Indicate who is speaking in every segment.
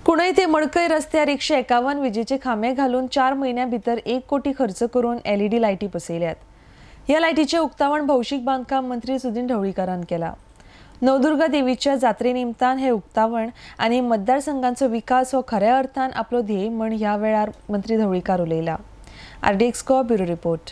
Speaker 1: कुणय ते मडकय रस्त्यार 151 विजेचे खांबे घालून 4 महिन्यां भितर 1 कोटी खर्च करून LED लायटी बसयल्यात। ह्या लायटीचे उक्तावण भौशीक बांधकाम मंत्री सुदीन ढवळीकरान केला। नवदुर्गा देवीच्या जात्रे निमतान हे उक्तावण आनी मतदारसंघांचो विकास हो खऱ्या अर्थान आपलो ध्येय म्हण ह्या वेळार मंत्री ढवळीकर उलयला। RDX को ब्युरो रिपोर्ट।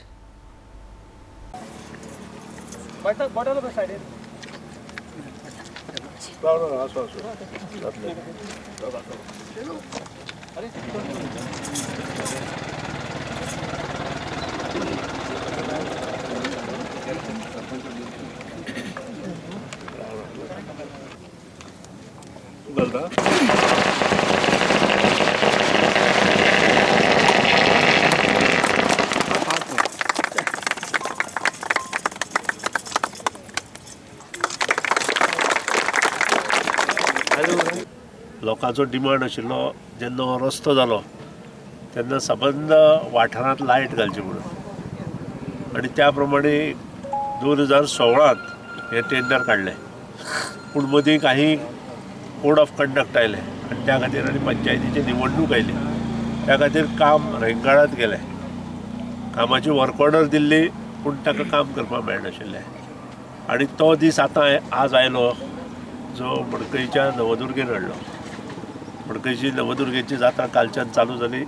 Speaker 2: लोकांचो डिमांड आशिल्लो जेन्ना हो रस्तो जालो तेन्ना सबंद वाठारांत लायट घालची म्हणून आनी त्या प्रमाणे 2016 हे टेंडर काडलें। पूण मदीं काही कोड ऑफ कंडक्ट आयले आनी त्या खातीर आनी पंचायतीची निवडणूक आयली। त्या खातीर काम रेंगाळत गेलें। कामाची वर्क ऑर्डर दिल्ली पूण ताका काम करपाक मेळनाशिल्लें आनी तो दीस आज आयलो जो मडकयच्या नवदुर्गेन हाडलो। मडकयची नवदुर्गेची जात्रा कालच्यान चालू जाली।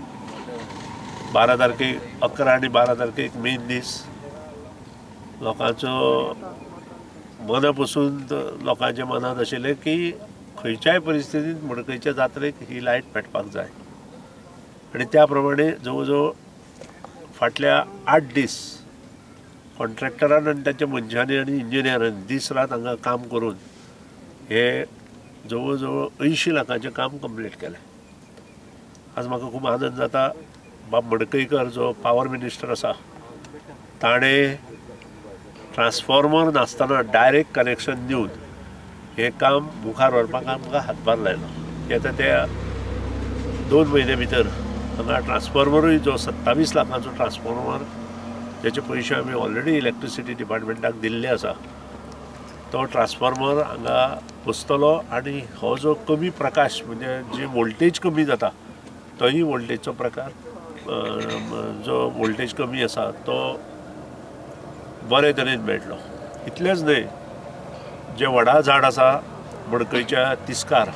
Speaker 2: 12 तारखेक 11 आनी 12 तारखेक मेन दीस। लोकांचो मना पसून लोकांच्या मनात आशिल्लें की खंयच्याय परिस्थितींत मडकयच्या जात्रेक ही लायट पेटपाक जाय आनी त्या प्रमाणे जवळ जवळ फाटल्या 8 दीस कॉन्ट्रॅक्टरान आनी तांच्या मनशांनी आनी इंजिनियरांनी दीस रात हांगा काम करून हे जवळ जवळ 80 लाखांचें काम कंप्लीट केलें। आज म्हाका खूब आनंद जाता। बाब मडकयकर जो पावर मिनिस्टर आसा ताणें ट्रान्सफॉर्मर नासतना डायरेक्ट कनेक्शन दिवन हे काम मुखार व्हरपाक आमकां हातभार लायलो। येता त्या 2 म्हयने भितर हांगा ट्रान्सफॉर्मरूय जो 27 लाखांचो ट्रान्सफॉर्मर जेचे पयशे आमी ऑलरेडी इलेक्ट्रिसिटी डिपार्टमेंटाक दिल्ले आसा तो ट्रान्सफॉर्मर हांगा बसतलो आनी हो जो कमी प्रकाश म्हणजे जी वोल्टेज कमी जाता तोही वोल्टेजचो प्रकार जो वोल्टेज कमी आसा तो बरे तरेन मेळटलो। इतलेंच न्हय, जे व्हडा झाड आसा मडकयच्या तिस्कार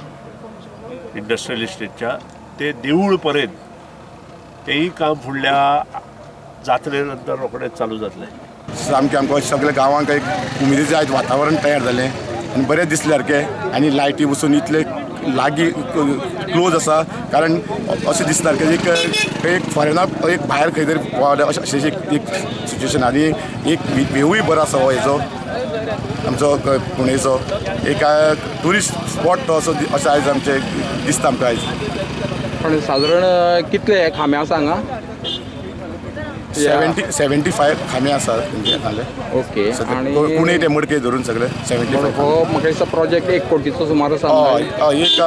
Speaker 2: इंडस्ट्रियल इस्टेटच्या ते देवूळ पर्यंत तेही काम फुडल्या जात्रे नंतर रोखडेंच चालू जातलें।
Speaker 3: सामकें आमकां सगळ्या गांवांक एक उमेदीचें आयज वातावरण तयार जालें आनी बरें दिसलें सारकें। आनी लायटी बसून इतले लागीं क्लोज आसा कारण अशें दिसता की एक फॉरेनाक एक भायर खंय तरी अशें एक सिच्युएशन आनी एक व्ह्यूय बरो आसा हो हेजो आमचो पुणेचो एक ट्युरिस्ट स्पॉट असो आयज आमचें दिसता आमकां आयज।
Speaker 4: पण सादारण कितले खांबे आसा हांगा?
Speaker 3: 75 खांबे आसा
Speaker 4: ओके।
Speaker 3: आनी पुणे ते मडकय धरून सगळे 75।
Speaker 4: हो म्हाका दिसता प्रोजेक्ट 1 कोटीचो सुमार आसा।
Speaker 3: एक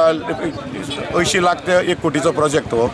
Speaker 3: 80 लाख ते 1 कोटीचो प्रोजेक्ट हो।